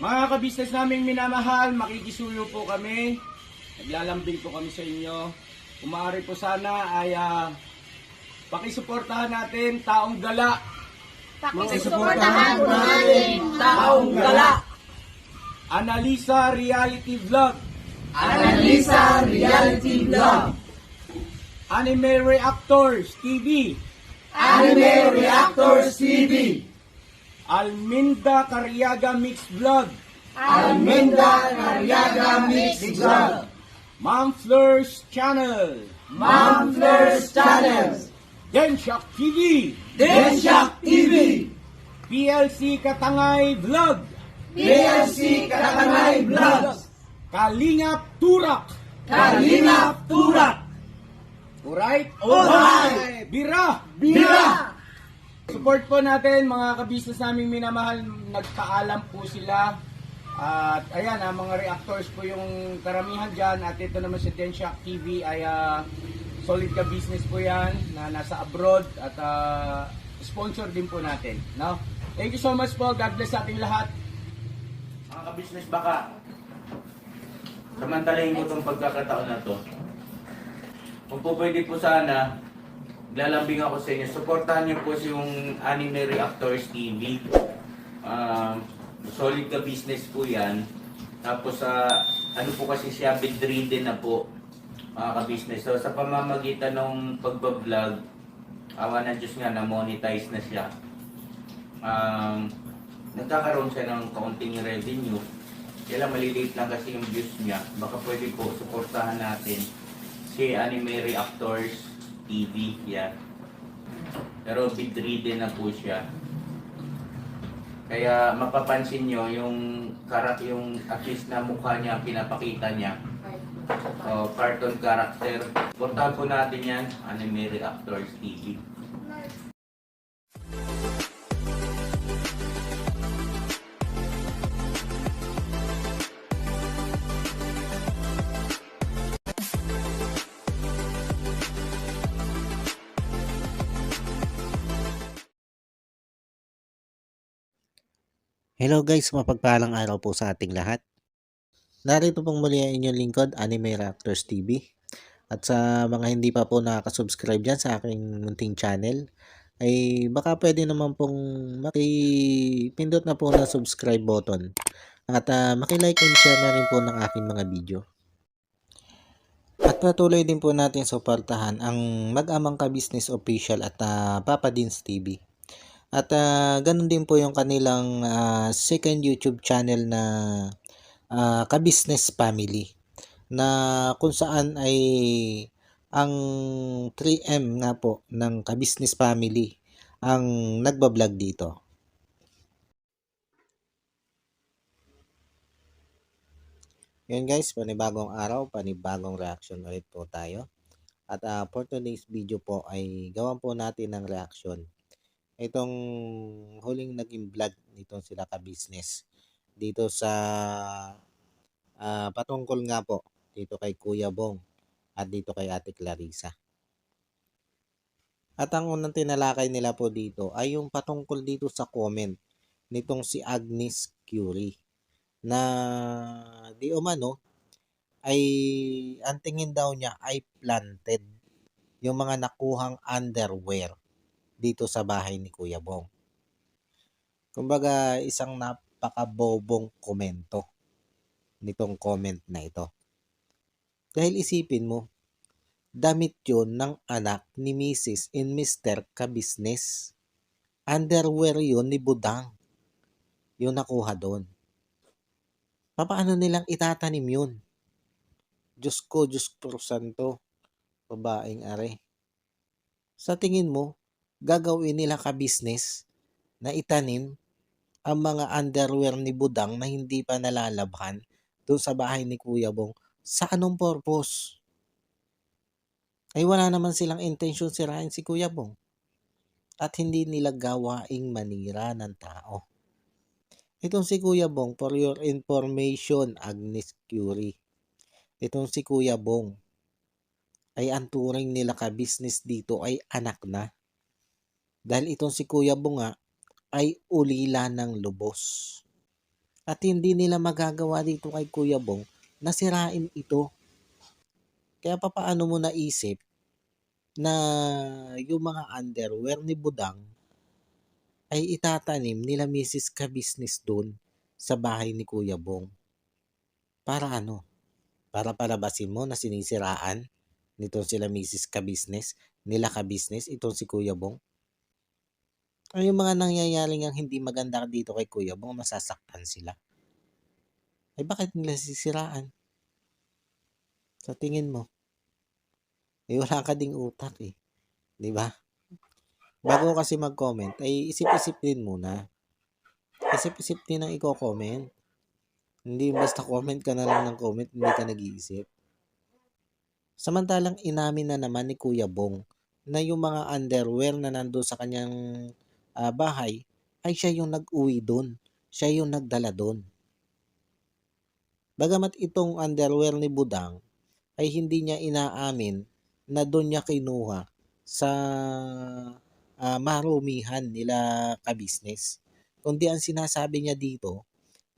Mga kabisnes naming minamahal, makikisuyo po kami. Naglalambing po kami sa inyo. Kung maaari po sana ay pakisuportahan natin Taong Gala. Pakisuportahan po natin Taong Gala. Analisa Reality Vlog. Analisa Reality Vlog. Anime Reactors TV. Anime Reactors TV. Alminda Cariaga Mix Vlog. Alminda Cariaga Mix Vlog. Ma'am Fleurs Channel. Ma'am Fleurs Channel. Densyak TV. Densyak TV. PLC Katangay Vlog. PLC Katangay Vlog. Kalingap Turak. Kalingap Turak. Alright? Alright. Bira! Bira. Support po natin mga kabisnes naming minamahal. Nagpaalam po sila. At ayan, mga reactors po yung karamihan dyan. At ito naman si Densyak TV ay solid ka business po yan na nasa abroad. At sponsor din po natin. No? Thank you so much po. God bless sa ating lahat. Mga kabisnes, baka samantalahin mo itong pagkakataon na to. Kung po pwede po sana, lalambing ako sa inyo. Supportahan niyo po yung Anime Reactors TV. Solid ka business po yan. Tapos ano po kasi siya, bedridden na po mga ka-business. So sa pamamagitan ng pagbablog, awa ng Diyos nga, na-monetize na siya. Nagkakaroon siya ng kaunting revenue. Kaya maliliit lang kasi yung views niya. Baka pwede po supportahan natin si Anime Reactors TV. Yan. Pero bedridden na po siya. Kaya mapapansin nyo yung at least na mukha niya, pinapakita niya. Cartoon character. Portahan po natin yan, Anime Reactors TV. Hello guys, mapagpalang araw po sa ating lahat. Narito pong muli ang inyong lingkod, Anime Reactors TV. At sa mga hindi pa po nakaka-subscribe dyan sa aking munting channel, ay baka pwede naman pong makipindot na po na subscribe button. At makilike and share na rin po ng aking mga video. At patuloy din po natin suportahan ang Mag-amang Ka-Business Official at Papa Dins TV. At ganun din po yung kanilang second YouTube channel na Ka-Business Family, na kung saan ay ang 3M nga po ng Ka-Business Family ang nagbablog dito. Yun guys, panibagong araw, panibagong reaction ulit po tayo. At for today's video po ay gawan po natin ng reaction itong huling naging vlog nitong sila ka-business dito sa patungkol nga po dito kay Kuya Bong at dito kay Ate Clarissa. At ang unang tinalakay nila po dito ay yung patungkol dito sa comment nitong si Agnes Curie na di umano ay ang tingin daw niya ay planted yung mga nakuhang underwear dito sa bahay ni Kuya Bong. Kumbaga, isang napakabobong komento nitong comment na ito. Dahil isipin mo, damit yun ng anak ni Mrs. and Mr. Ka-Business. Underwear yun ni Budang. Yung nakuha doon. Paano nilang itatanim yun? Diyos ko santo, babaeng are. Sa tingin mo, gagawin nila ka-business na itanim ang mga underwear ni Budang na hindi pa nalalabhan doon sa bahay ni Kuya Bong. Sa anong purpose? Ay wala naman silang intensyon sirain si Kuya Bong. At hindi nila gawaing manira ng tao. Itong si Kuya Bong, for your information, Agnes Curie. Itong si Kuya Bong ay ang turing nila ka-business dito ay anak na. Dahil itong si Kuya Bong nga ay ulila ng lubos. At hindi nila magagawa dito kay Kuya Bong na sirain ito. Kaya papaano mo naisip na yung mga underwear ni Budang ay itatanim nila Mrs. Ka-Business doon sa bahay ni Kuya Bong? Para ano? Para palabasin mo na sinisiraan nitong sila Mrs. Ka-Business, nila Ka-Business, itong si Kuya Bong? Ay yung mga nangyayari ngang hindi maganda dito kay Kuya Bong, masasaktan sila. Ay bakit nila sisiraan? Sa tingin mo? Eh wala ka ding utak eh. Di ba? Bago kasi mag-comment, ay isip-isip din muna. Isip-isip din ang i-comment. Hindi basta comment ka na lang ng comment, hindi ka nag-iisip. Samantalang inamin na naman ni Kuya Bong na yung mga underwear na nandoon sa kanyang bahay ay siya yung nag-uwi doon. Siya yung nagdala doon. Bagamat itong underwear ni Budang ay hindi niya inaamin na doon niya kinuha sa marumihan nila Ka-Business. Kundi ang sinasabi niya dito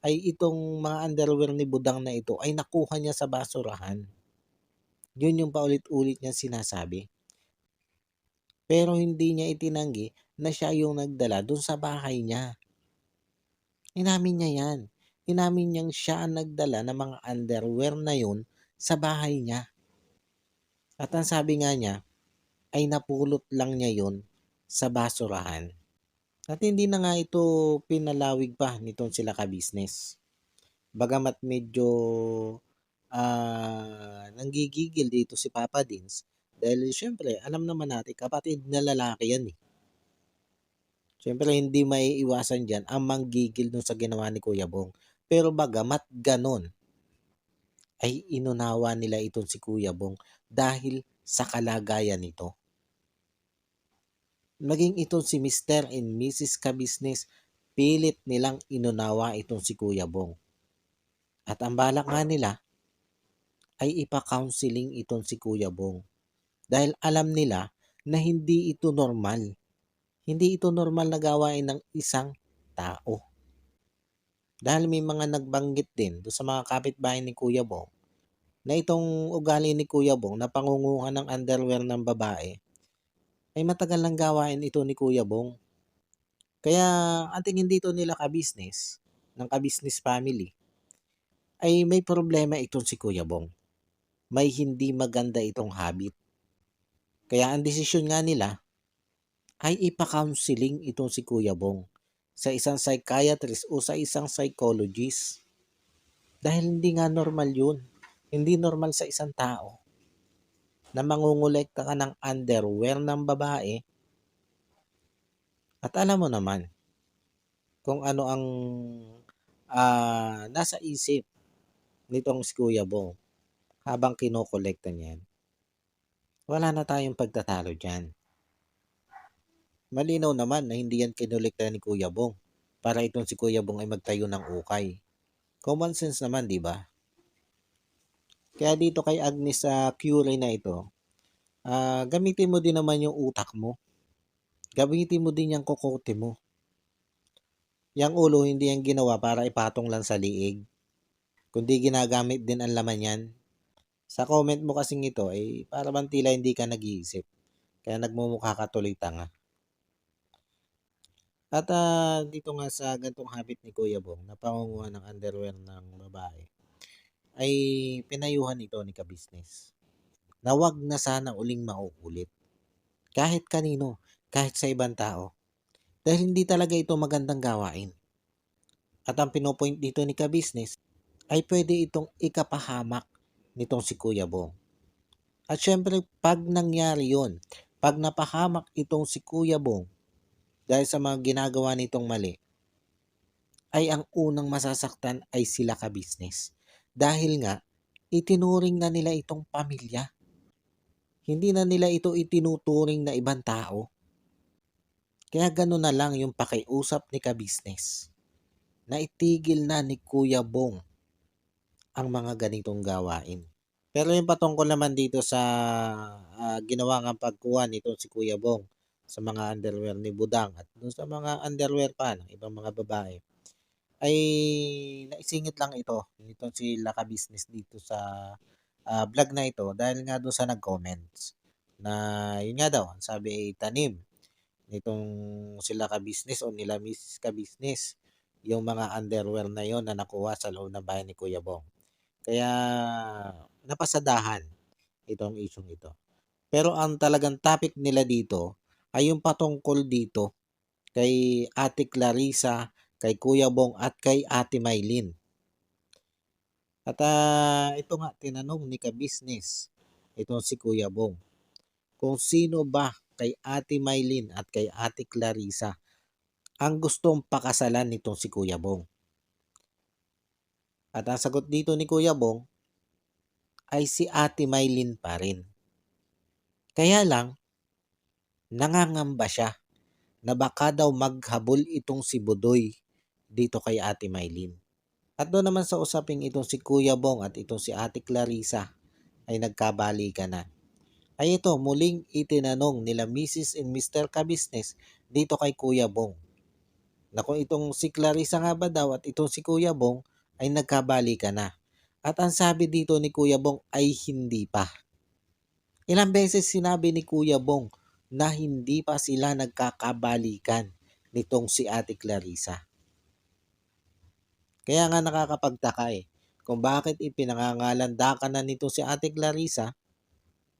ay itong mga underwear ni Budang na ito ay nakuha niya sa basurahan. Yun yung paulit-ulit niya sinasabi. Pero hindi niya itinanggi na siya yung nagdala dun sa bahay niya. Inamin niya yan. Inamin niyang siya ang nagdala ng mga underwear na yun sa bahay niya. At ang sabi nga niya, ay napulot lang niya yun sa basurahan. At hindi na nga ito pinalawig pa nitong sila Ka-Business. Bagamat medyo nanggigigil dito si Papa Dins dahil syempre alam naman natin kapatid na lalaki yan eh. Syempre hindi maiiwasan dyan ang manggigil dun sa ginawa ni Kuya Bong. Pero bagamat ganon ay inunawa nila itong si Kuya Bong dahil sa kalagayan nito. Maging itong si Mr. and Mrs. Ka-Business, pilit nilang inunawa itong si Kuya Bong. At ang balak nga nila ay ipa-counseling itong si Kuya Bong. Dahil alam nila na hindi ito normal. Hindi ito normal na gawain ng isang tao. Dahil may mga nagbanggit din doon sa mga kapitbahay ni Kuya Bong na itong ugali ni Kuya Bong na pangunguha ng underwear ng babae ay matagal lang gawain ito ni Kuya Bong. Kaya ang tingin dito nila Ka-Business, ng Ka-Business family, ay may problema itong si Kuya Bong. May hindi maganda itong habit. Kaya ang desisyon nga nila ay ipa-counseling itong si Kuya Bong sa isang psychiatrist o sa isang psychologist. Dahil hindi nga normal yun. Hindi normal sa isang tao na mangungulekta ka ng underwear ng babae at alam mo naman kung ano ang nasa isip nitong si Kuya Bong habang kinokolekta niyan. Wala na tayong pagtatalo dyan. Malinaw naman na hindi yan kinolekta ni Kuya Bong para itong si Kuya Bong ay magtayo ng ukay. Common sense naman, di ba? Kaya dito kay Agnes Curie na ito, gamitin mo din naman yung utak mo. Gamitin mo din yung kokote mo. Yang ulo hindi yan ginawa para ipatong lang sa liig. Kundi ginagamit din ang laman yan. Sa comment mo kasing ito ay para bang tila hindi ka nag-iisip. Kaya nagmumukha ka tuloy tanga. At dito nga sa gantong habit ni Kuya Bong na pangunguha ng underwear ng babae ay pinayuhan ito ni Ka-Business na wag na sana uling mauulit. Kahit kanino, kahit sa ibang tao. Dahil hindi talaga ito magandang gawain. At ang pinopoint dito ni Ka-Business ay pwede itong ikapahamak nitong si Kuya Bong. At syempre pag nangyari yon, pag napahamak itong si Kuya Bong dahil sa mga ginagawa nitong mali, ay ang unang masasaktan ay sila Ka-Business. Dahil nga, itinuring na nila itong pamilya. Hindi na nila ito itinuturing na ibang tao. Kaya gano'n na lang yung pakiusap ni Ka-Business na itigil na ni Kuya Bong ang mga ganitong gawain. Pero yung patungkol naman dito sa ginawa ng pagkuha nito si Kuya Bong sa mga underwear ni Budang at dun sa mga underwear pa ng ibang mga babae ay naisingit lang ito nitong si Laka Business dito sa vlog na ito dahil nga doon sa nag-comments na yun nga daw, sabi ay tanim nitong sila ka-business o nila Miss ka-business yung mga underwear na yon na nakuha sa loob ng bahay ni Kuya Bong. Kaya napasadahan itong isyong ito. Pero ang talagang topic nila dito ay yung patungkol dito kay Ate Clarissa, kay Kuya Bong at kay Ate Maylin. At ito nga tinanong ni ka-business itong si Kuya Bong kung sino ba kay Ate Maylin at kay Ate Clarissa ang gustong pakasalan nitong si Kuya Bong. At ang sagot dito ni Kuya Bong ay si Ate Maylin pa rin. Kaya lang, nangangamba siya na baka daw maghabol itong si Budoy dito kay Ate Maylin. At doon naman sa usaping itong si Kuya Bong at itong si Ate Clarissa ay nagkabalikan na. Ay ito, muling itinanong nila Mrs. and Mr. Ka-business dito kay Kuya Bong na kung itong si Clarissa nga ba daw at itong si Kuya Bong ay nagkabalikan na. At ang sabi dito ni Kuya Bong ay hindi pa. Ilang beses sinabi ni Kuya Bong na hindi pa sila nagkakabalikan nitong si Ate Clarissa. Kaya nga nakakapagtaka kung bakit ipinangangalandakan na nito si Ate Clarissa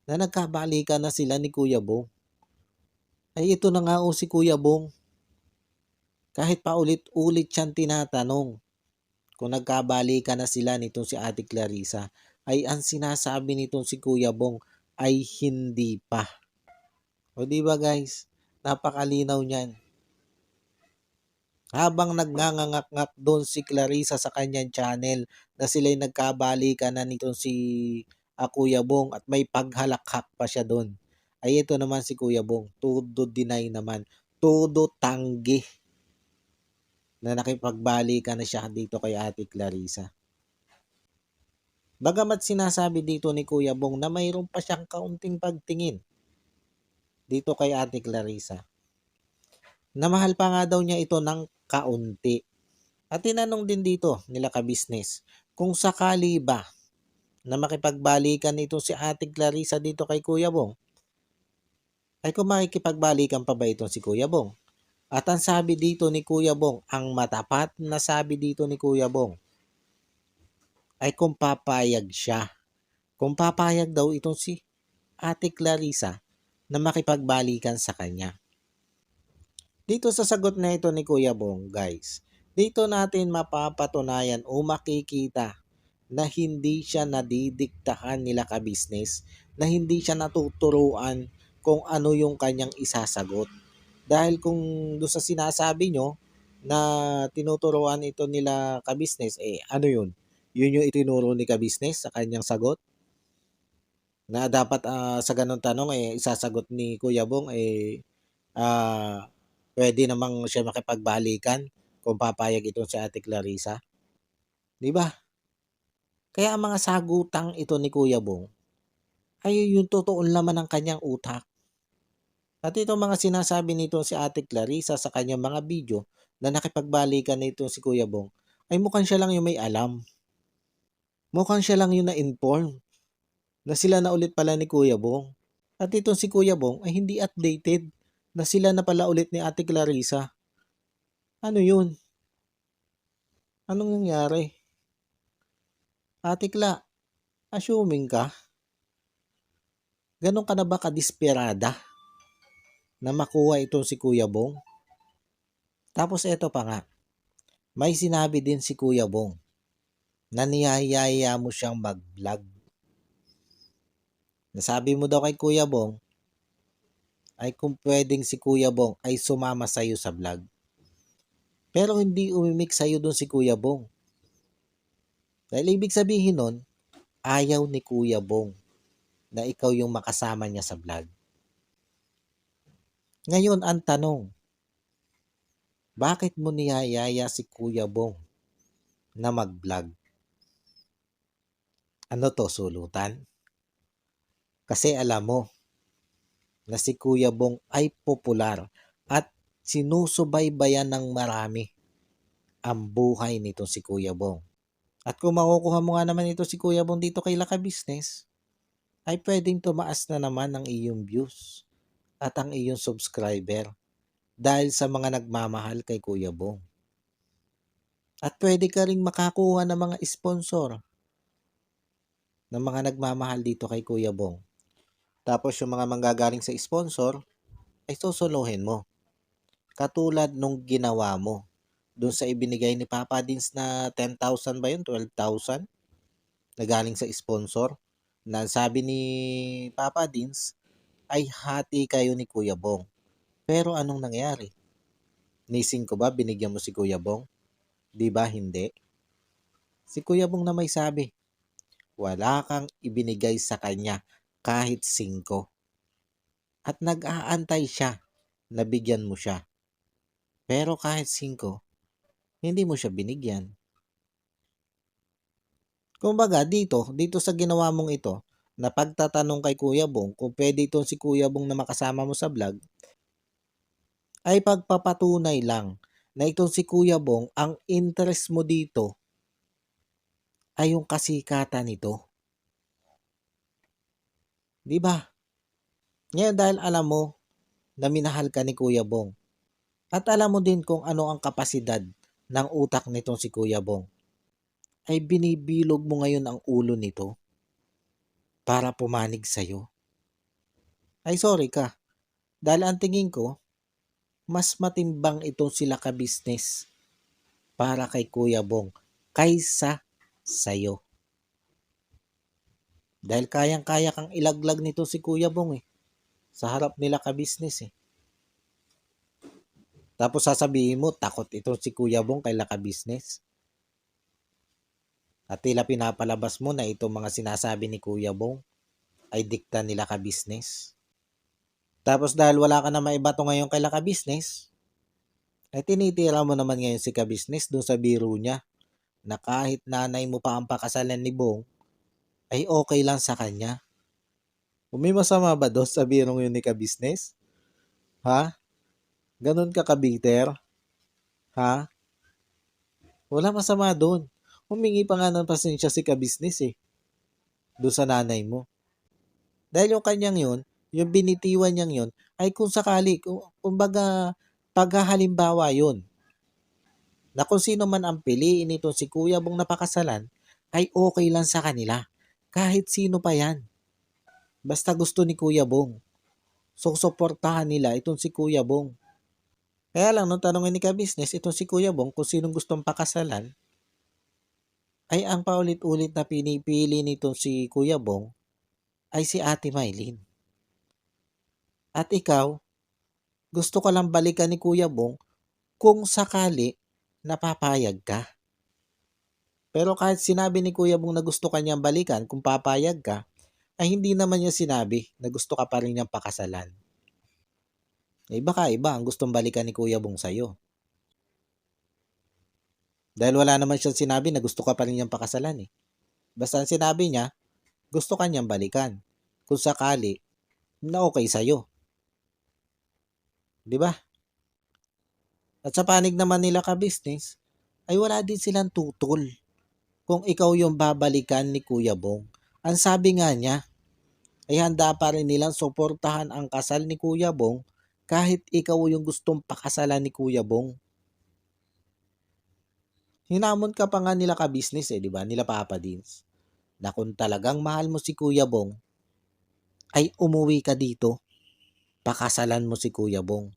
na nagkabalikan na sila ni Kuya Bong. Ay ito na nga si Kuya Bong. Kahit paulit-ulit siyang tinatanong kung nagkabalikan na sila nitong si Ate Clarissa, ay ang sinasabi nitong si Kuya Bong ay hindi pa. O di ba guys? Napakalinaw niyan. Habang nagnganganak doon si Clarissa sa kanyang channel na sila'y nagkabalikan na nitong si Kuya Bong at may paghalakhak pa siya doon. Ay ito naman si Kuya Bong, todo deny naman, todo tanggi na nakipagbalikan na siya dito kay Ate Clarissa. Bagamat sinasabi dito ni Kuya Bong na mayroon pa siyang kaunting pagtingin dito kay Ate Clarissa. Na mahal pa nga daw niya ito ng kaunti. At tinanong din dito nila ka-business kung sakali ba na makipagbalikan ito si Ate Clarissa dito kay Kuya Bong, ay kung makikipagbalikan pa ba ito si Kuya Bong. At ang sabi dito ni Kuya Bong, ang matapat na sabi dito ni Kuya Bong, ay kung papayag siya. Kung papayag daw itong si Ate Clarissa na makipagbalikan sa kanya. Dito sa sagot na ito ni Kuya Bong, guys, dito natin mapapatunayan o makikita na hindi siya nadidiktahan nila ka-business, na hindi siya natuturuan kung ano yung kanyang isasagot. Dahil kung doon sa sinasabi nyo na tinuturuan ito nila ka-business, ano yun? Yun yung itinuro ni ka-business sa kanyang sagot? Na dapat sa ganong tanong, isasagot ni Kuya Bong, pwede namang siya makipagbalikan kung papayag ito si Ate Clarissa. Di ba? Kaya ang mga sagutang ito ni Kuya Bong ay yung totoong laman ng kanyang utak. At itong mga sinasabi nito si Ate Clarissa sa kanyang mga video na nakipagbalikan nito si Kuya Bong, ay mukhang siya lang yung may alam. Mukhang siya lang yung na-inform na sila na ulit pala ni Kuya Bong. At itong si Kuya Bong ay hindi updated na sila na pala ulit ni Ate Clarissa. Ano yun? Anong nangyari? Ate Cla, assuming ka? Ganon ka na ba kadisperada na makuha itong si Kuya Bong? Tapos eto pa nga, may sinabi din si Kuya Bong na niyayaya mo siyang mag-vlog. Nasabi mo daw kay Kuya Bong ay kung pwedeng si Kuya Bong ay sumama sa'yo sa vlog. Pero hindi umimik sa'yo doon si Kuya Bong. Dahil ibig sabihin nun, ayaw ni Kuya Bong na ikaw yung makasama niya sa vlog. Ngayon ang tanong, bakit mo niyayaya si Kuya Bong na mag-vlog? Ano to, sulutan? Kasi alam mo na si Kuya Bong ay popular at sinusubaybayan ng marami. ang buhay nito si Kuya Bong. At kung makukuha mo nga naman ito si Kuya Bong dito kay Laka Business, ay pwedeng tumaas na naman ang iyong views at ang iyong subscriber dahil sa mga nagmamahal kay Kuya Bong. At pwede ka ring makakuha ng mga sponsor ng mga nagmamahal dito kay Kuya Bong. Tapos yung mga manggagaling sa sponsor ay susuluhin mo. Katulad nung ginawa mo doon sa ibinigay ni Papa Dins na 10,000 ba yun? 12,000 na galing sa sponsor. Na sabi ni Papa Dins ay hati kayo ni Kuya Bong. Pero anong nangyari? Nising ko ba binigyan mo si Kuya Bong? Di ba hindi? Si Kuya Bong na may sabi, wala kang ibinigay sa kanya kahit 5. At nag-aantay siya na bigyan mo siya. Pero kahit 5, hindi mo siya binigyan. Kumbaga dito sa ginawa mong ito, na pagtatanong kay Kuya Bong kung pwede itong si Kuya Bong na makasama mo sa vlog, ay pagpapatunay lang na itong si Kuya Bong, ang interest mo dito ay yung kasikatan nito. Di ba? Ngayon dahil alam mo na minahal ka ni Kuya Bong, at alam mo din kung ano ang kapasidad ng utak nitong si Kuya Bong, ay binibilog mo ngayon ang ulo nito para pumanig sa'yo. Ay sorry ka, dahil ang tingin ko, mas matimbang itong sila ka-business para kay Kuya Bong kaysa sa'yo. Dahil kayang-kaya kang ilaglag nito si Kuya Bong sa harap nila ka-business Tapos sasabihin mo, takot itong si Kuya Bong kay ka-business. At tila pinapalabas mo na itong mga sinasabi ni Kuya Bong ay dikta nila ka-business. Tapos dahil wala ka na maibato ngayon kay ka-business, ay tinitira mo naman ngayon si ka-business doon sa biro niya na kahit nanay mo pa ang pakasalan ni Bong, ay okay lang sa kanya. Kung may masama ba doon sa birong yun ni ka-business? Ha? Ganon ka kabiter? Ha? Wala masama doon. Humingi pa nga ng pasensya si ka-business doon sa nanay mo. Dahil yung kanyang yun, yung binitiwan niyang yun, ay kung sakali, kumbaga, paghahalimbawa yun, na kung sino man ang piliin itong si Kuya Bong napakasalan, ay okay lang sa kanila. Kahit sino pa yan. Basta gusto ni Kuya Bong. So, suportahan nila itong si Kuya Bong. Kaya lang, nung tanongin ni ka-business, itong si Kuya Bong, kung sinong gustong pakasalan, ay ang paulit-ulit na pinipili nitong si Kuya Bong, ay si Ate Mylene. At ikaw, gusto ka lang balikan ni Kuya Bong kung sakali napapayag ka. Pero kahit sinabi ni Kuya Bong na gusto ka niyang balikan kung papayag ka, ay hindi naman niya sinabi na gusto ka pa rin niyang pakasalan. Eh baka iba ang gustong balikan ni Kuya Bong sa'yo. Dahil wala naman siyang sinabi na gusto ka pa rin niyang pakasalan Basta ang sinabi niya, gusto ka niyang balikan kung sakali na okay sa'yo. Di ba? At sa panig naman nila ka-business, ay wala din silang tutol kung ikaw yung babalikan ni Kuya Bong. Ang sabi nga niya, ay handa pa rin nilang suportahan ang kasal ni Kuya Bong kahit ikaw yung gustong pakasalan ni Kuya Bong. Hinamon ka pa nga nila ka-business di ba? Nila Papa Dins. Na kung talagang mahal mo si Kuya Bong, ay umuwi ka dito. Pakasalan mo si Kuya Bong.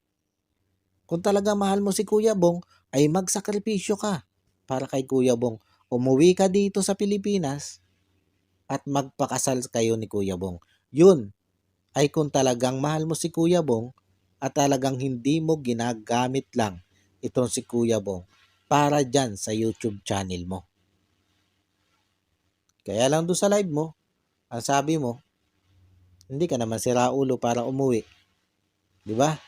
Kung talagang mahal mo si Kuya Bong, ay magsakripisyo ka para kay Kuya Bong. Umuwi ka dito sa Pilipinas at magpakasal kayo ni Kuya Bong. Yun ay kung talagang mahal mo si Kuya Bong at talagang hindi mo ginagamit lang itong si Kuya Bong para dyan sa YouTube channel mo. Kaya lang doon sa live mo, ang sabi mo, hindi ka naman sira ulo para umuwi. Di ba?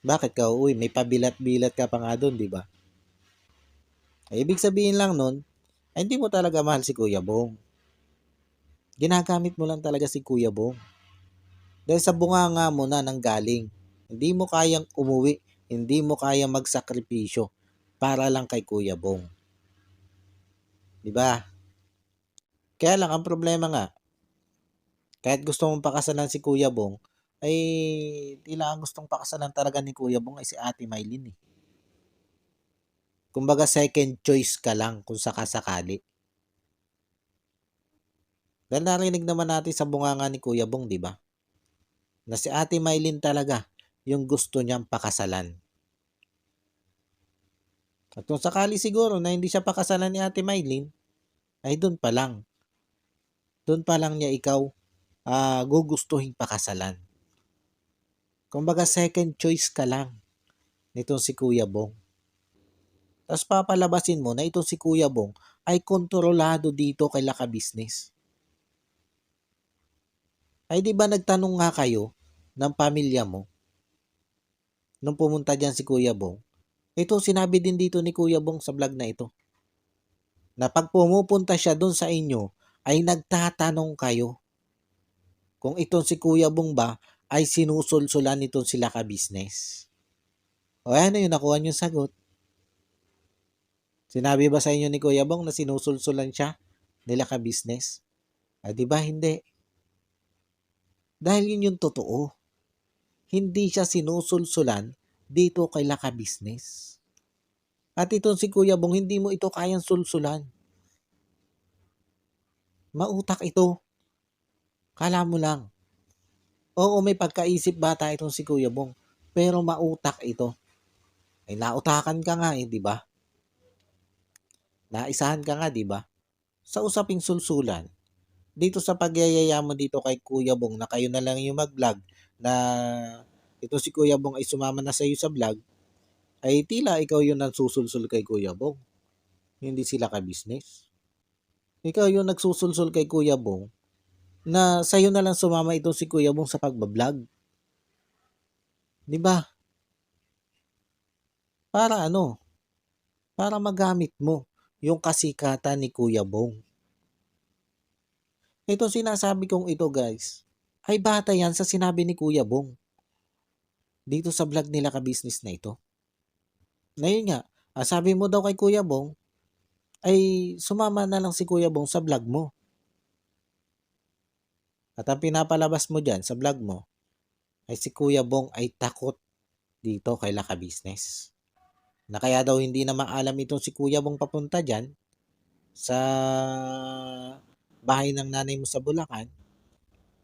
Bakit ka uuwi? May pabilat-bilat ka pa nga doon, di ba? Ay, ibig sabihin lang nun, ay hindi mo talaga mahal si Kuya Bong. Ginagamit mo lang talaga si Kuya Bong. Dahil sa bunganga mo na nang galing, hindi mo kayang umuwi, hindi mo kayang magsakripisyo para lang kay Kuya Bong. 'Di ba? Kaya lang ang problema nga, kahit gusto mong pakasalan si Kuya Bong, ay tila ang gustong pakasalan talaga ni Kuya Bong ay si Ate Mylene eh. Kumbaga second choice ka lang kung sakasakali. Dahil narinig naman natin sa bunganga ni Kuya Bong, di ba? Na si Ate Mylene talaga yung gusto niyang pakasalan. At kung sakali siguro na hindi siya pakasalan ni Ate Mylene, ay doon pa lang. Doon pa lang niya ikaw gugustuhin pakasalan. Kumbaga second choice ka lang nitong si Kuya Bong. Tapos papalabasin mo na itong si Kuya Bong ay kontrolado dito kay Laka Business. Ay di ba nagtanong nga kayo ng pamilya mo nung pumunta dyan si Kuya Bong? Ito sinabi din dito ni Kuya Bong sa vlog na ito. Na pag pumupunta siya doon sa inyo ay nagtatanong kayo kung itong si Kuya Bong ba ay sinusulsulan nitong si Laka Business. O ano yung nakuha niyong sagot? Sinabi ba sa inyo ni Kuya Bong na sinusulsulan siya ni Laka Business? Ay di ba hindi? Dahil yun yung totoo. Hindi siya sinusulsulan dito kay Laka Business. At itong si Kuya Bong, hindi mo ito kayang sulsulan. Mautak ito. Kala mo lang. Oo, may pagkaisip bata itong si Kuya Bong. Pero mautak ito. Ay nautakan ka nga di ba? Naisahan ka nga, di ba? Sa usaping sulsulan. Dito sa pagyayaya mo dito kay Kuya Bong na kayo na lang yung mag-vlog na ito si Kuya Bong ay sumama na sa iyo sa vlog, ay tila ikaw yung nagsusulsul kay Kuya Bong. Hindi sila ka-business. Ikaw yung nagsusulsul kay Kuya Bong na sa'yo na lang sumama ito si Kuya Bong sa pagbablog. Di ba? Para ano? Para magamit mo yung kasikatan ni Kuya Bong. Ito sinasabi kong ito guys, ay bata yan sa sinabi ni Kuya Bong. Dito sa vlog nila ka-business na ito. Na yun nga, sabi mo daw kay Kuya Bong, ay sumama na lang si Kuya Bong sa vlog mo. At ang pinapalabas mo dyan sa vlog mo, ay si Kuya Bong ay takot dito kay Laka Business. Na kaya daw hindi na maalam itong si Kuya Bong papunta dyan sa bahay ng nanay mo sa Bulacan,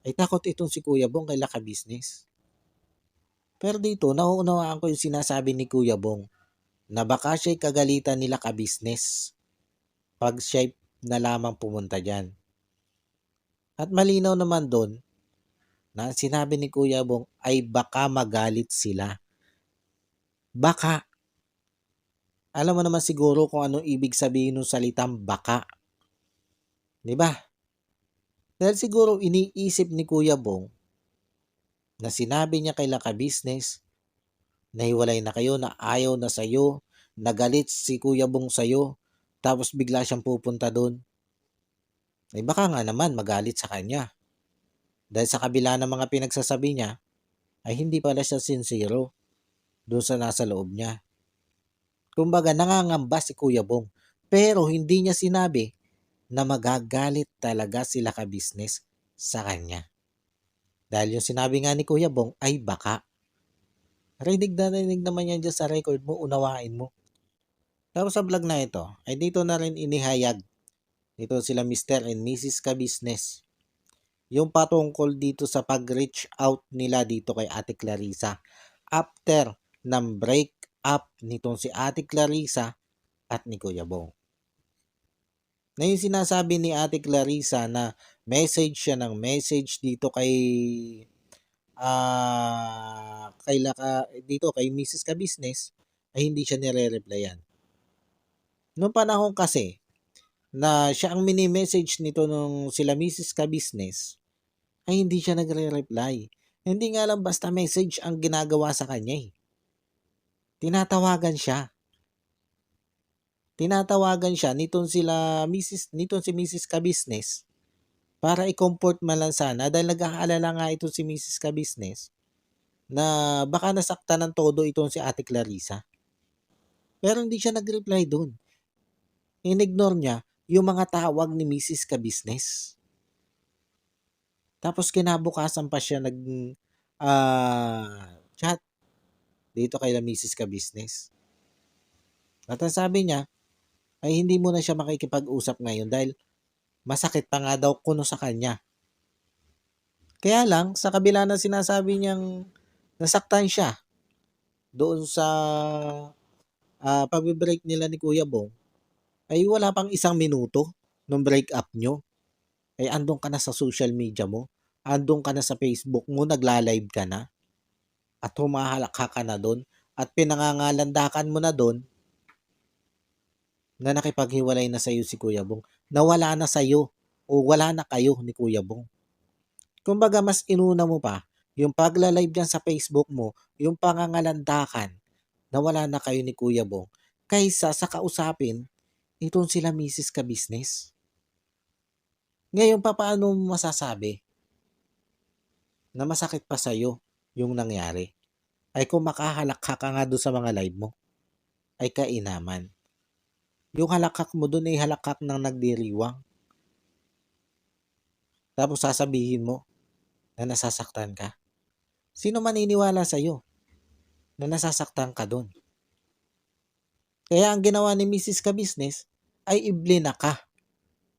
ay takot itong si Kuya Bong kay Laka Business. Pero dito, nauunawaan ko yung sinasabi ni Kuya Bong na baka siya'y kagalitan ni Laka Business pag siya'y na lamang pumunta dyan. At malinaw naman doon na sinabi ni Kuya Bong ay baka magalit sila. Baka. Alam mo naman siguro kung anong ibig sabihin ng salitang baka. Di ba? Dahil siguro iniisip ni Kuya Bong na sinabi niya kay Laka Business na hiwalay na kayo, na ayaw na sa'yo, nagalit si Kuya Bong sa'yo, tapos bigla siyang pupunta doon. Ay baka nga naman magalit sa kanya. Dahil sa kabila ng mga pinagsasabi niya, ay hindi pala siya sincero doon sa nasa loob niya. Kumbaga nangangamba si Kuya Bong, pero hindi niya sinabi na magagalit talaga sila ka-business sa kanya. Dahil yung sinabi nga ni Kuya Bong ay baka. Rinig naman yan dyan sa record mo, unawain mo. Tapos sa vlog na ito, ay dito na rin inihayag dito sila Mr. and Mrs. Ka-Business. Yung patungkol dito sa pag-reach out nila dito kay Ate Clarissa after ng break up nitong si Ate Clarissa at ni Kuya Bong. Na yung sinasabi ni Ate Clarissa na message siya ng message dito kay dito kay Mrs. Ka-Business ay hindi siya nire-replyan. Noong panahon kasi na siya ang mini-message nito nung sila Mrs. Ka-Business ay hindi siya nagre-reply. Hindi nga lang basta message ang ginagawa sa kanya eh. Tinatawagan siya. Nitong si Mrs. Ka-Business para i-comfort man lang sana dahil nag-aalala nga ito si Mrs. Ka-Business na baka nasaktan ng todo itong si Ate Clarissa. Pero hindi siya nag-reply doon. Inignore niya yung mga tawag ni Mrs. Ka-Business. Tapos kinabukasan pa siya chat dito kay Mrs. Ka-Business. At ang sabi niya, ay hindi mo na siya makikipag-usap ngayon dahil masakit pa nga daw kuno sa kanya. Kaya lang, sa kabila na sinasabi niyang nasaktan siya doon sa pag-break nila ni Kuya Bong, ay wala pang 1 minuto nung break up nyo. Ay andun ka na sa social media mo, andun ka na sa Facebook mo, nagla-live ka na, at humahalakha ka na doon, at pinangangalandakan mo na doon na nakipaghiwalay na sa'yo si Kuya Bong, na wala na sa'yo o wala na kayo ni Kuya Bong. Kumbaga mas inuna mo pa yung pagla-live dyan sa Facebook mo, yung pangangalandakan na wala na kayo ni Kuya Bong, kaysa sa kausapin itong sila Mrs. Ka-Business. Ngayon, paano mo masasabi na masakit pa sa'yo yung nangyari? Ay kung makahalakha ka nga doon sa mga live mo, ay kainaman. Yung halakhak mo doon ay halakhak ng nagdiriwang. Tapos sasabihin mo na nasasaktan ka. Sino maniniwala sa'yo na nasasaktan ka doon? Kaya ang ginawa ni Mrs. Ka-Business ay iblina ka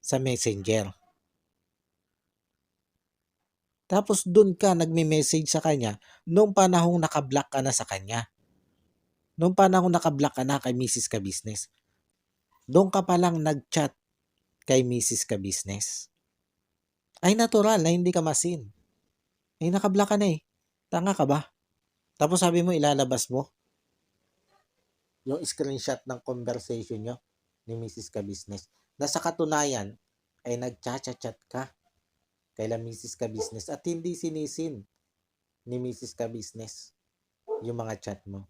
sa Messenger. Tapos doon ka nagme-message sa kanya nung panahong nakablock ka na sa kanya. Nung panahong nakablock ka na kay Mrs. Ka-Business. Doon ka palang nag-chat kay Mrs. Ka-Business. Ay natural na hindi ka masin. Ay nakablock ka na eh. Tanga ka ba? Tapos sabi mo ilalabas mo yung screenshot ng conversation nyo ni Mrs. Ka-Business. Na sa katunayan ay nag-chat-chat ka kay Mrs. Ka-Business at hindi sinisin ni Mrs. Ka-Business yung mga chat mo.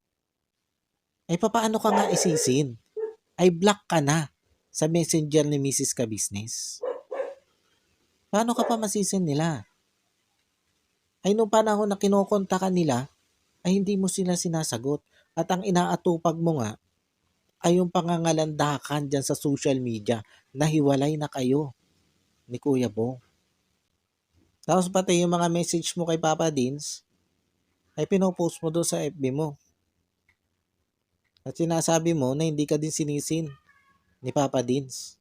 Ay papaano ka nga isisin? Ay block ka na sa messenger ni Mrs. Ka-Business. Paano ka pa masisin nila? Ay nung panahon na kinokonta ka nila, ay hindi mo sila sinasagot. At ang inaatupag mo nga, ay yung pangangalandakan dyan sa social media na hiwalay na kayo ni Kuya Bong. Tapos pati yung mga message mo kay Papa Dins, ay pinopost mo doon sa FB mo. At sinasabi mo na hindi ka din sinisin ni Papa Dins.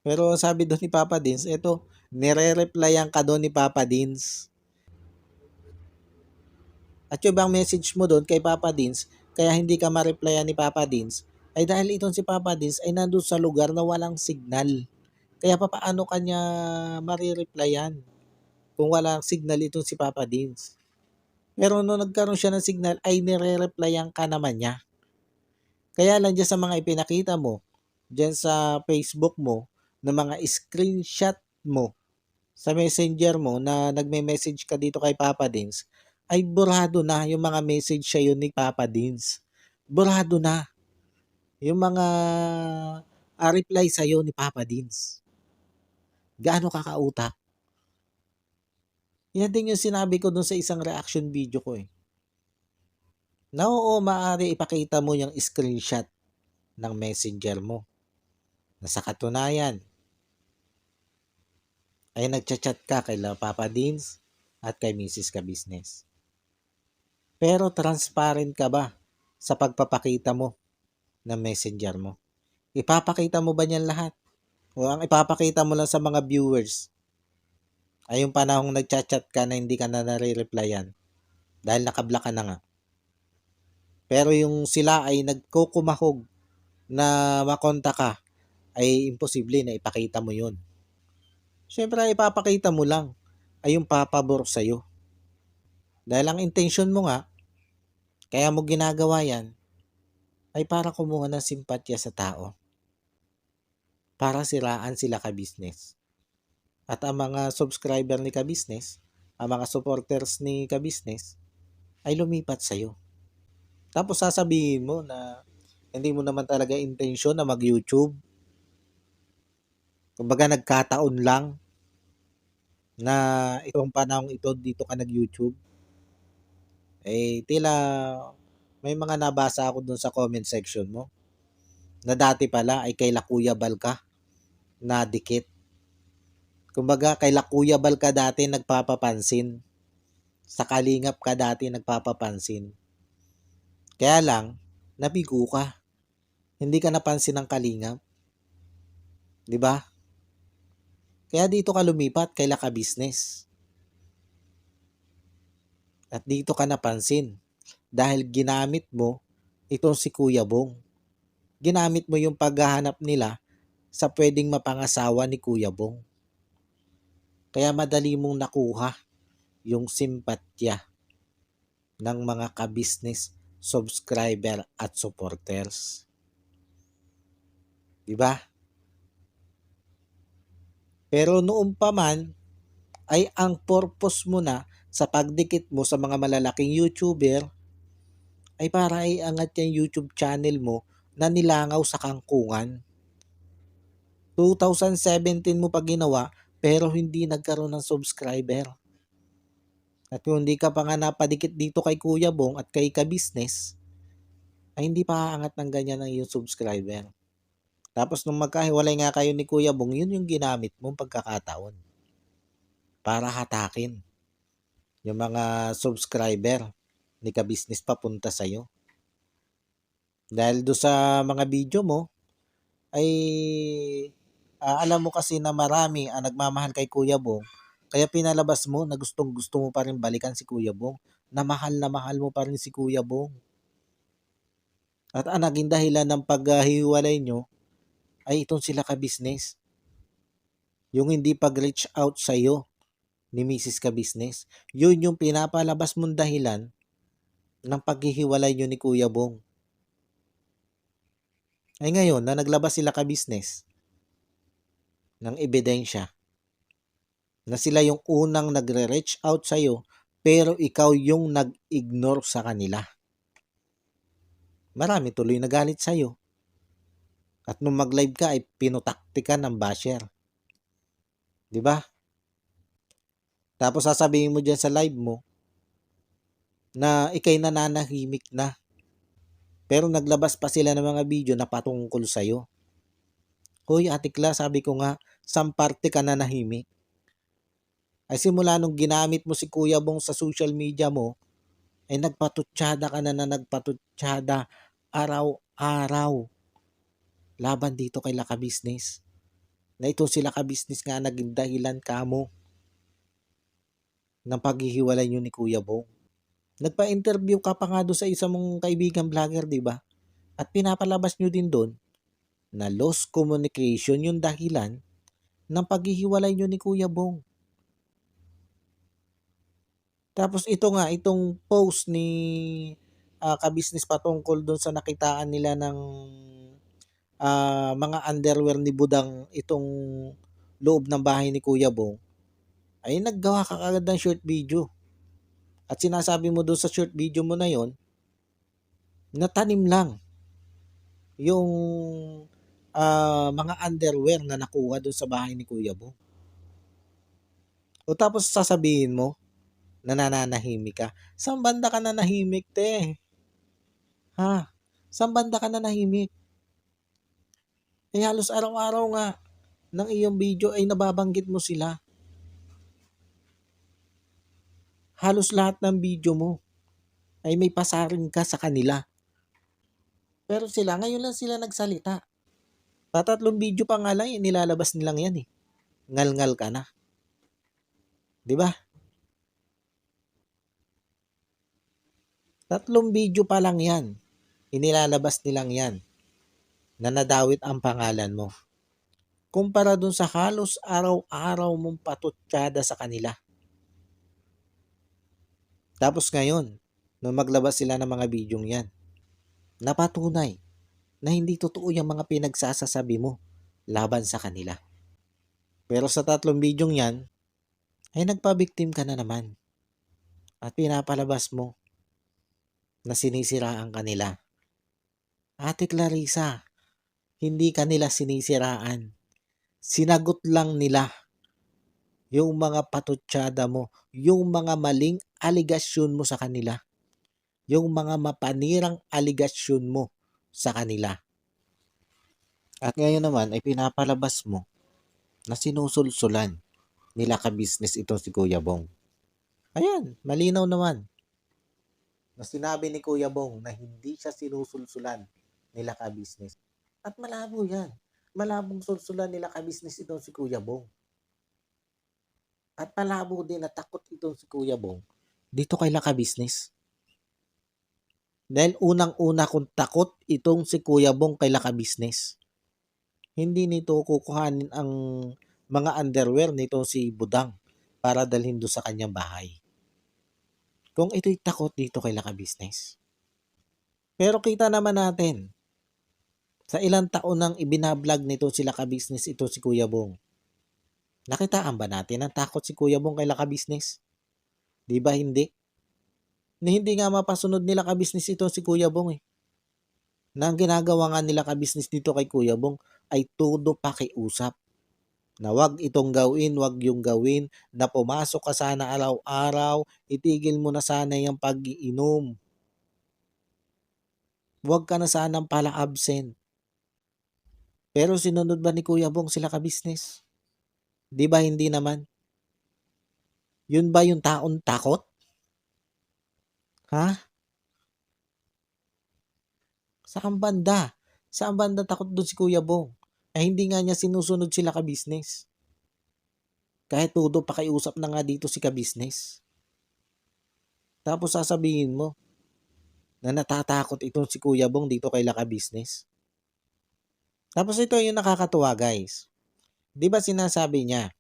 Pero sabi doon ni Papa Dins, eto, nire-replyan ka doon ni Papa Dins. At yung bang message mo doon kay Papa Dins, kaya hindi ka ma-replyan ni Papa Dins, ay dahil itong si Papa Dins ay nandun sa lugar na walang signal. Kaya paano kanya ma-replyan kung walang signal itong si Papa Dins? Pero nung nagkaroon siya ng signal, ay nire-replyan ka naman niya. Kaya lang dyan sa mga ipinakita mo, dyan sa Facebook mo, na mga screenshot mo sa messenger mo na nagme-message ka dito kay Papa Dins, ay burado na yung mga message sa'yo ni Papa Dins. Burado na yung mga reply sa'yo ni Papa Dins. Gaano kakautak? Yan din yung sinabi ko dun sa isang reaction video ko eh. Na oo, maaari ipakita mo yung screenshot ng messenger mo. Na sa katunayan, ay nagchat-chat ka kay Papa Dins at kay Mrs. Ka-Business. Pero transparent ka ba sa pagpapakita mo ng messenger mo? Ipapakita mo ba niyan lahat? O ang ipapakita mo lang sa mga viewers ay yung panahong nagchat-chat ka na hindi ka na nare-replyan dahil nakablock ka na nga. Pero yung sila ay nagkukumahog na makonta ka, ay imposible na ipakita mo yun. Siyempre, ipapakita mo lang ay yung papabor sa'yo. Dahil ang intention mo nga, kaya mo ginagawa yan, ay para kumuha ng simpatya sa tao. Para siraan sila ka-business. At ang mga subscriber ni ka-business, ang mga supporters ni ka-business, ay lumipat sa'yo. Tapos sasabihin mo na hindi mo naman talaga intensyon na mag-YouTube. Kumbaga nagkataon lang na itong panahong ito dito ka nag-YouTube. Eh tila may mga nabasa ako dun sa comment section mo na dati pala ay kay Kuya Bal ka na dikit. Kumbaga, kay Kuya Bal ka dati nagpapapansin. Sa Kalingap ka dati nagpapapansin. Kaya lang, nabigo ka. Hindi ka napansin ng Kalingap. Di ba? Kaya dito ka lumipat kay Laka Business. At dito ka napansin. Dahil ginamit mo itong si Kuya Bong. Ginamit mo yung paghahanap nila sa pwedeng mapangasawa ni Kuya Bong. Kaya madali mong nakuha yung simpatya ng mga ka-business, subscriber at supporters. Diba? Pero noon pa man ay ang purpose mo na sa pagdikit mo sa mga malalaking YouTuber ay para iangat yung YouTube channel mo na nilangaw sa kangkungan. 2017 mo pa ginawa pero hindi nagkaroon ng subscriber. At kung hindi ka pa nga napadikit dito kay Kuya Bong at kay ka-business, ay hindi pa aangat ng ganyan ang iyong subscriber. Tapos nung magkahiwalay nga kayo ni Kuya Bong, yun yung ginamit mong pagkakataon para hatakin yung mga subscriber ni ka-business papunta sa'yo. Dahil do sa mga video mo, ay alam mo kasi na marami ang nagmamahal kay Kuya Bong, kaya pinalabas mo na gustong gusto mo pa rin balikan si Kuya Bong, na mahal mo pa rin si Kuya Bong. At ang naging dahilan ng paghiwalay nyo ay itong sila ka-business. Yung hindi pag-reach out sa'yo ni Mrs. Ka-business, yun yung pinapalabas mong dahilan ng paghihiwalay nyo ni Kuya Bong. Ay ngayon, na naglabas sila ka-business ng ebidensya na sila yung unang nagre-reach out sa'yo pero ikaw yung nag-ignore sa kanila. Marami tuloy nagalit sa'yo. At nung mag-live ka ay pinutaktikan ng basher. Diba? Tapos sasabihin mo dyan sa live mo na ikay nananahimik na. Pero naglabas pa sila ng mga video na patungkol sa'yo. Hoy, Ate Kla, sabi ko nga, samparte ka nanahimik. Ay simula nung ginamit mo si Kuya Bong sa social media mo, ay nagpatutsada ka na nagpatutsada araw-araw. Laban dito kay Laka Business. Na ito sila ka-business nga naging dahilan ka mo ng paghihiwalay nyo ni Kuya Bong. Nagpa-interview ka pa nga doon sa isa mong kaibigan vlogger, di ba? At pinapalabas nyo din doon na lost communication yung dahilan ng paghihiwalay nyo ni Kuya Bong. Tapos ito nga, itong post ni ka-business patungkol doon sa nakitaan nila ng mga underwear ni Budang itong loob ng bahay ni Kuya Bong, ay naggawa ka agad ng short video. At sinasabi mo doon sa short video mo na yon na tanim lang yung mga underwear na nakuha doon sa bahay ni Kuya Bong. O tapos sasabihin mo na nananahimik ka. Saan banda ka nanahimik, te? Ha? Saan banda ka nanahimik? Eh halos araw-araw nga ng iyong video ay nababanggit mo sila. Halos lahat ng video mo ay may pasaring ka sa kanila. Pero sila, ngayon lang sila nagsalita. Patatlong video pa nga lang, nilalabas nilang yan eh. Ngal-ngal ka na. Diba? 3 video pa lang yan. Inilalabas nilang yan na nadawit ang pangalan mo. Kumpara dun sa halos araw-araw mong patutsada sa kanila. Tapos ngayon, nung maglabas sila ng mga bidyong yan, napatunay na hindi totoo yung mga pinagsasasabi mo laban sa kanila. Pero sa 3 bidyong yan, ay nagpabiktim ka na naman. At pinapalabas mo na sinisiraan kanila. Ate Clarissa, hindi kanila sinisiraan. Sinagot lang nila yung mga patutsada mo, yung mga maling aligasyon mo sa kanila, yung mga mapanirang aligasyon mo sa kanila. At ngayon naman ay pinapalabas mo na sinusulsulan nila ka-business itong si Kuya Bong. Ayan, malinaw naman na sinabi ni Kuya Bong na hindi siya sinusulsulan nila ka-business. At malabo yan. Malabong sulsulan nila ka-business itong si Kuya Bong. At malabo din na takot itong si Kuya Bong dito kay ka-business. Dahil unang-una kung takot itong si Kuya Bong kay ka-business. Hindi nito kukuhanin ang mga underwear nito si Budang para dalhin doon sa kanyang bahay. Kung ito'y takot dito kay ka-business. Pero kita naman natin, sa ilang taon nang ibinablog nito sila ka-business ito si Kuya Bong. Nakitaan ba natin ang takot si Kuya Bong kay ka-business? Di ba hindi? Na hindi nga mapasunod nila ka-business ito si Kuya Bong eh. Na ang ginagawa nga nila ka-business dito kay Kuya Bong ay todo pakiusap. Na wag itong gawin, wag yung gawin, na pumasok ka sana araw-araw, itigil mo na sana yung pag-iinom. Wag ka na sanang pala absent. Pero sinunod ba ni Kuya Bong sila ka-business? Di ba hindi naman? Yun ba yung taon takot? Ha? Saan banda? Saan banda takot doon si Kuya Bong? Ay hindi nga niya sinusunod sila ka-business. Kahit todo pakiusap na nga dito si ka-business. Tapos sasabihin mo na natatakot itong si Kuya Bong dito kay ka-business. Tapos ito yung nakakatuwa guys. Di ba sinasabi niya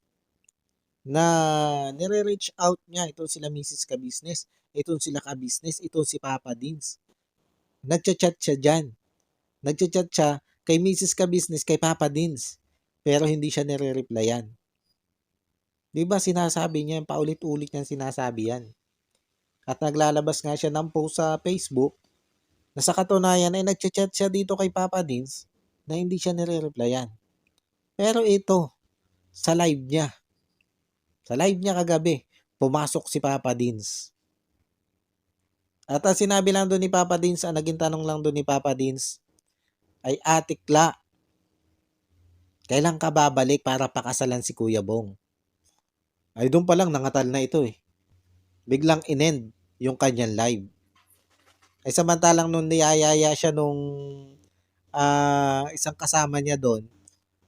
na nire-reach out niya itong sila Mrs. Ka-business, itong sila ka-business, itong si Papa Dins. Nagchat-chat siya dyan. Nagchat-chat siya kay Mrs. Ka-business, kay Papa Dins. Pero hindi siya nire-replyan. Di ba sinasabi niya, paulit-ulit niya sinasabi yan. At naglalabas nga siya ng post sa Facebook na sa katunayan ay nagchat-chat siya dito kay Papa Dins na hindi siya nire-replyan. Pero ito, sa live niya kagabi, pumasok si Papa Dins. At ang sinabi lang doon ni Papa Dins, ang naging tanong lang doon ni Papa Dins, ay Ate Kla, kailan ka babalik para pakasalan si Kuya Bong? Ay doon pa lang nangatal na ito eh. Biglang inend yung kanyang live. Ay samantalang nung niyayaya siya nung isang kasama niya doon,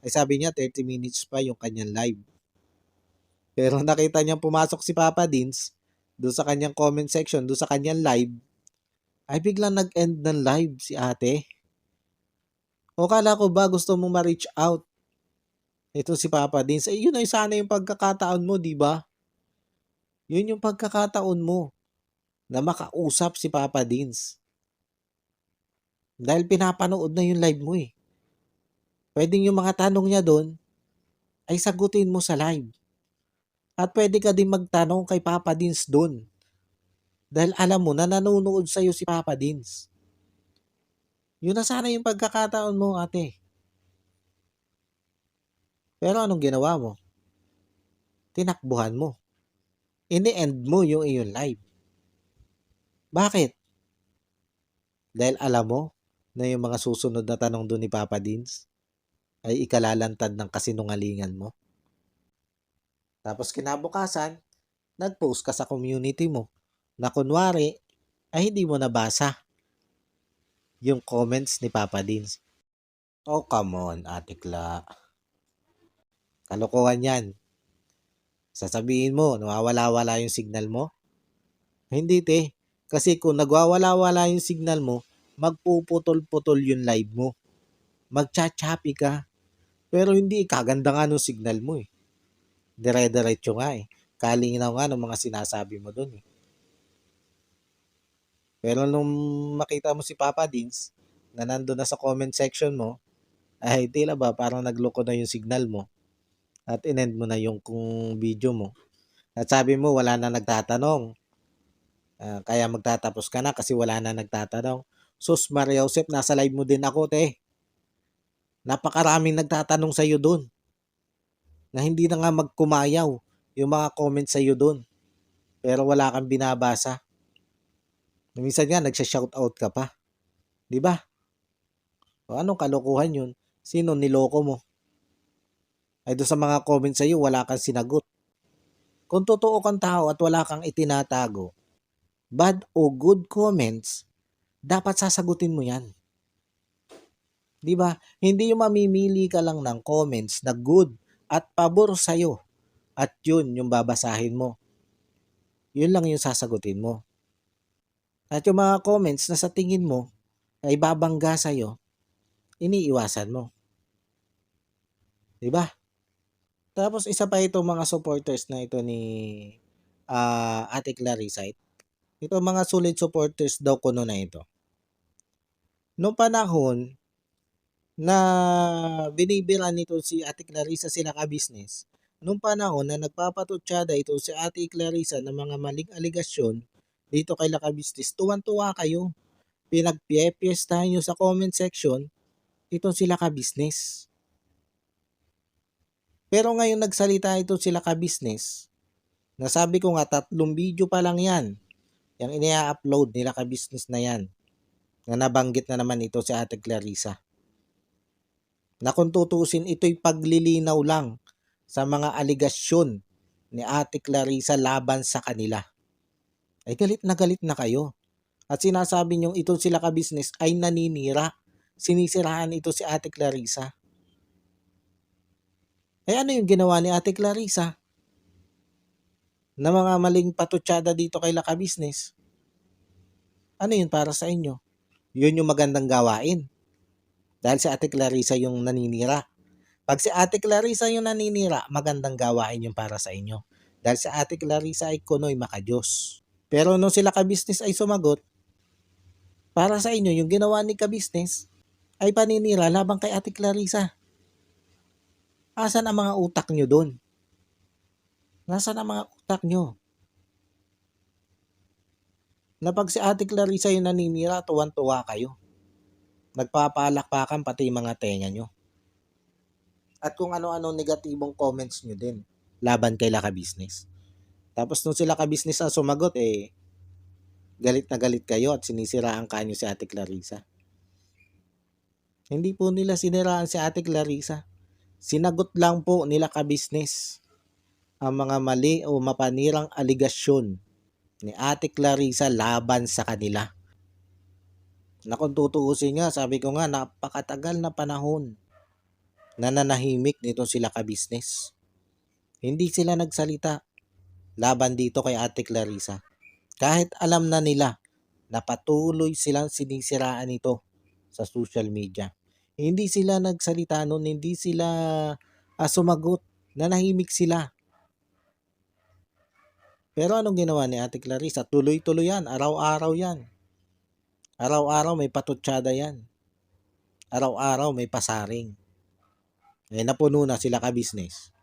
ay sabi niya 30 minutes pa yung kanyang live. Pero nakita niyang pumasok si Papa Dins doon sa kanyang comment section, doon sa kanyang live, ay biglang nag-end ng live si ate. O kala ko ba gusto mo ma-reach out ito si Papa Dins? Eh yun ay sana yung pagkakataon mo, di ba? Yun yung pagkakataon mo na makausap si Papa Dins. Dahil pinapanood na yung live mo eh. Pwedeng yung mga tanong niya doon ay sagutin mo sa live. At pwede ka din magtanong kay Papa Dins doon. Dahil alam mo na nanonood sa'yo si Papa Dins. Yun na sana yung pagkakataon mo, ate. Pero anong ginawa mo? Tinakbuhan mo. Ini-end mo yung iyong live. Bakit? Dahil alam mo na yung mga susunod na tanong doon ni Papa Dins ay ikalalantad ng kasinungalingan mo. Tapos kinabukasan, nag-post ka sa community mo na kunwari ay hindi mo nabasa yung comments ni Papa Dins. Oh, come on, Ate Kla. Kalokohan yan. Sasabihin mo, nawawala-wala yung signal mo? Hindi, te. Kasi kung nagwawala-wala yung signal mo, magpuputol-putol yung live mo. Magchachapi ka. Pero hindi, kaganda nga nung signal mo eh. Dire-diretso nga eh. Kalinaw nga ng mga sinasabi mo dun eh. Pero nung makita mo si Papa Dins, na nandun na sa comment section mo, ay tila ba parang nagloko na yung signal mo at inend mo na yung kung video mo. At sabi mo wala na nagtatanong. Kaya magtatapos ka na kasi wala na nagtatanong. Sus Maria Josep, nasa live mo din ako, te. Napakaraming nagtatanong sa iyo doon. Na hindi na nga magkumayaw yung mga comments sa iyo doon. Pero wala kang binabasa. Minsan nga nagsha-shoutout ka pa. 'Di ba? O anong kalokohan 'yun? Sino niloko mo? Ay doon sa mga comments sa'yo, wala kang sinagot. Kung totoo kang tao at wala kang itinatago, bad o good comments, dapat sasagutin mo yan. Di ba? Hindi yung mamimili ka lang ng comments na good at pabor sa'yo at yun yung babasahin mo. Yun lang yung sasagutin mo. At yung mga comments na sa tingin mo ay babangga sa'yo, iniiwasan mo. Di ba? Tapos isa pa itong mga supporters na ito ni Ate Clarissa. Ito mga solid supporters daw kuno na ito. Noong panahon na binibira nito si Ate Clarissa sila ka-business, noong panahon na nagpapatutsada ito si Ate Clarissa ng mga maling aligasyon dito kay Laka-Business, tuwan-tuwa kayo. Pinagpiyepiestahan nyo sa comment section, itong sila ka-business. Pero ngayon nagsalita ito sila ka-business, nasabi ko nga 3 video pa lang yan, yung inia-upload nila ka-business na yan, na nabanggit na naman ito si Ate Clarissa. Na kung tutusin, ito'y paglilinaw lang sa mga aligasyon ni Ate Clarissa laban sa kanila. Ay galit na kayo. At sinasabi niyong ito sila ka-business ay naninira. Sinisiraan ito si Ate Clarissa. Eh ano yung ginawa ni Ate Clarissa? Na mga maling patutsada dito kay Laka-Business. Ano yun para sa inyo? Yun yung magandang gawain. Dahil si Ate Clarissa yung naninira. Pag si Ate Clarissa yung naninira, magandang gawain yung para sa inyo. Dahil si Ate Clarissa ay kunoy makadiyos. Pero nung sila ka-business ay sumagot, para sa inyo, yung ginawa ni ka-business ay paninira labang kay Ate Clarissa. Asan ang mga utak nyo doon? Nasaan ang mga utak nyo? Na pag si Ate Clarissa yung naninira, tuwan-tuwa kayo. Nagpapalakpakan pati mga tenga nyo. At kung ano-ano negatibong comments nyo din laban kay Laka-Business. Tapos nung sila ka-business ang sumagot, galit na galit kayo at sinisiraan kanyo si Ate Clarissa. Hindi po nila siniraan si Ate Clarissa. Sinagot lang po nila ka-business ang mga mali o mapanirang aligasyon ni Ate Clarissa laban sa kanila. Na kung tutuusin nga, sabi ko nga, napakatagal na panahon na nanahimik nito sila ka-business. Hindi sila nagsalita laban dito kay Ate Clarissa. Kahit alam na nila na patuloy silang sinisiraan ito sa social media. Hindi sila nagsalita noon, hindi sila sumagot, nanahimik sila. Pero anong ginawa ni Ate Clarissa? Tuloy-tuloy yan, araw-araw yan. Araw-araw may patutsada yan. Araw-araw may pasaring. Napuno na sila ka-business.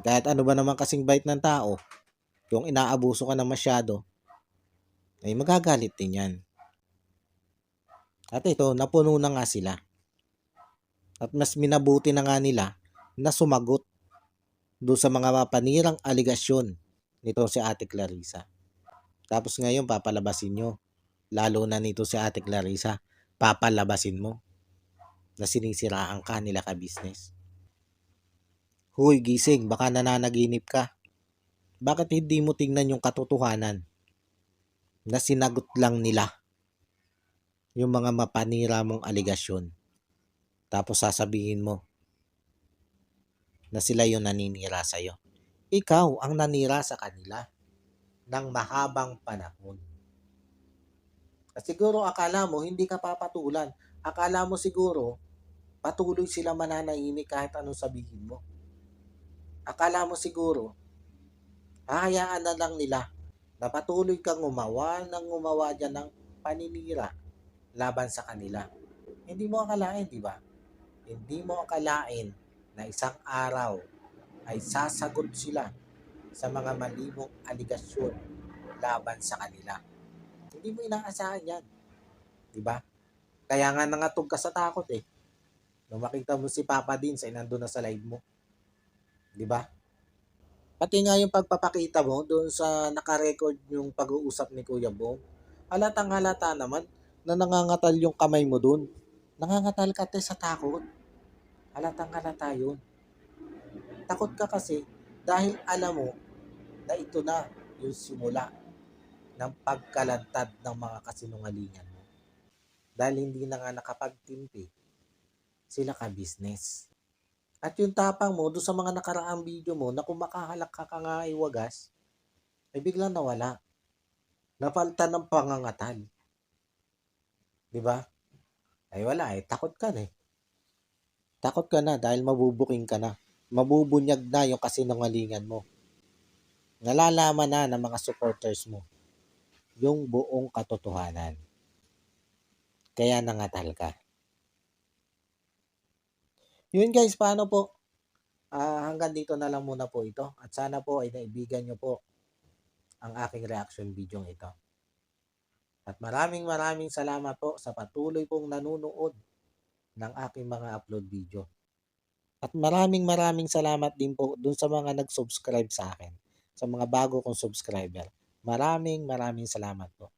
Kahit ano ba naman kasing bait ng tao, kung inaabuso ka na masyado, ay magagalit din yan. At ito, napuno na nga sila. At mas minabuti na nga nila na sumagot doon sa mga mapanirang aligasyon nito si Ate Clarissa. Tapos ngayon, papalabasin nyo. Lalo na nito si Ate Clarissa, papalabasin mo na sinisiraan ka nila ka-business. Huy, gising, baka nananaginip ka. Bakit hindi mo tingnan yung katotohanan na sinagot lang nila yung mga mapanira mong aligasyon? Tapos sasabihin mo na sila yung naninira sa'yo. Ikaw ang nanira sa kanila ng mahabang panahon. At siguro akala mo hindi ka papatulan. Akala mo siguro patuloy sila mananahimik kahit anong sabihin mo. Akala mo siguro hahayaan na lang nila na patuloy kang gumawa dyan ng paninira laban sa kanila. Hindi mo akalain, di ba? Hindi mo akalain na isang araw ay sasagot sila sa mga malimong aligasyon laban sa kanila. Hindi mo inaasahan yan. Di ba? Kaya nga nangatog ka sa takot Nung makita mo si Papa Din sa nandun na sa live mo. Di ba? Pati nga yung pagpapakita mo doon sa nakarecord yung pag-uusap ni Kuya Bong, halatang halata naman na nangangatal yung kamay mo doon. Nangangatal ka te sa takot. Halatang halata yun. Takot ka kasi dahil alam mo na ito na yung simula ng pagkalantad ng mga kasinungalingan mo. Dahil hindi na nga nakapagtimpi sila ka-business. At yung tapang mo doon sa mga nakaraang video mo na kung makahalak ka nga ay wagas, ay biglang nawala. Napalta ng pangangatal. Di ba? Ay wala eh, takot ka na eh. Takot ka na dahil mabubuking ka na. Mabubunyag na yung kasinungalingan mo. Nalalaman na ng mga supporters mo yung buong katotohanan. Kaya nangatal ka. Yun guys, paano po? Hanggang dito na lang muna po ito. At sana po ay naibigan nyo po ang aking reaction video ito. At maraming salamat po sa patuloy pong nanunood ng aking mga upload video. At maraming salamat din po dun sa mga nag-subscribe sa akin. Sa mga bago kong subscriber. Maraming salamat po.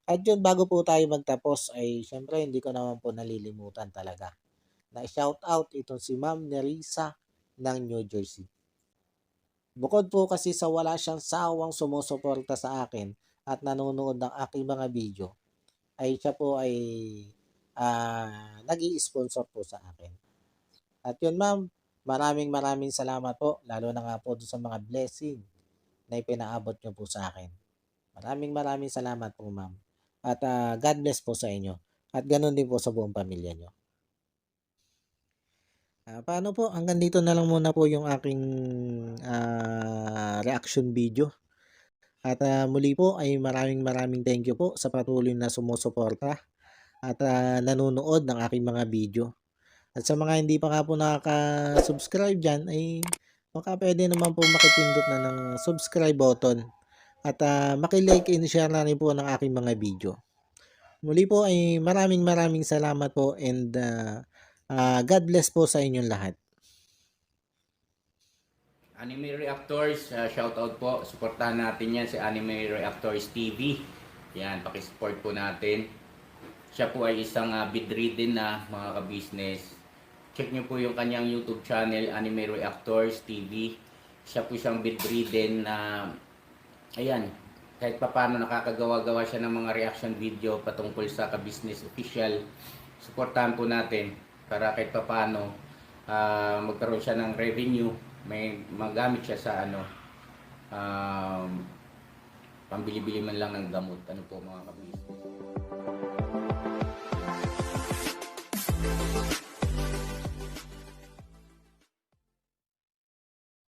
At yun, bago po tayo magtapos ay syempre hindi ko naman po nalilimutan talaga na shout out itong si Ma'am Nerissa ng New Jersey. Bukod po kasi sa wala siyang sawang sumusuporta sa akin at nanonood ng aking mga video, ay siya po ay nag-i-sponsor po sa akin. At yun ma'am, maraming salamat po, lalo na nga po doon sa mga blessing na ipinaabot nyo po sa akin. Maraming salamat po ma'am. At God bless po sa inyo. At ganun din po sa buong pamilya nyo. Paano po? Hanggang dito na lang muna po yung aking reaction video. At muli po ay maraming thank you po sa patuloy na sumusuporta at nanonood ng aking mga video. At sa mga hindi pa nga po nakaka-subscribe dyan ay baka pwede naman po makipindot na ng subscribe button at makilike and share na rin po ng aking mga video. Muli po ay maraming salamat po and God bless po sa inyong lahat. Anime Reactors, shoutout po. Suportahan natin yan si Anime Reactors TV. Yan, pakisupport po natin. Siya po ay isang bedridden na mga ka-business. Check nyo po yung kanyang YouTube channel, Anime Reactors TV. Siya po siyang bedridden na, ayan, kahit papano nakakagawa-gawa siya ng mga reaction video patungkol sa ka-business official. Suportahan po natin para kahit papano magkaroon siya ng revenue. May magamit siya sa pambili-bili man lang ng gamot. Ano po mga kabis.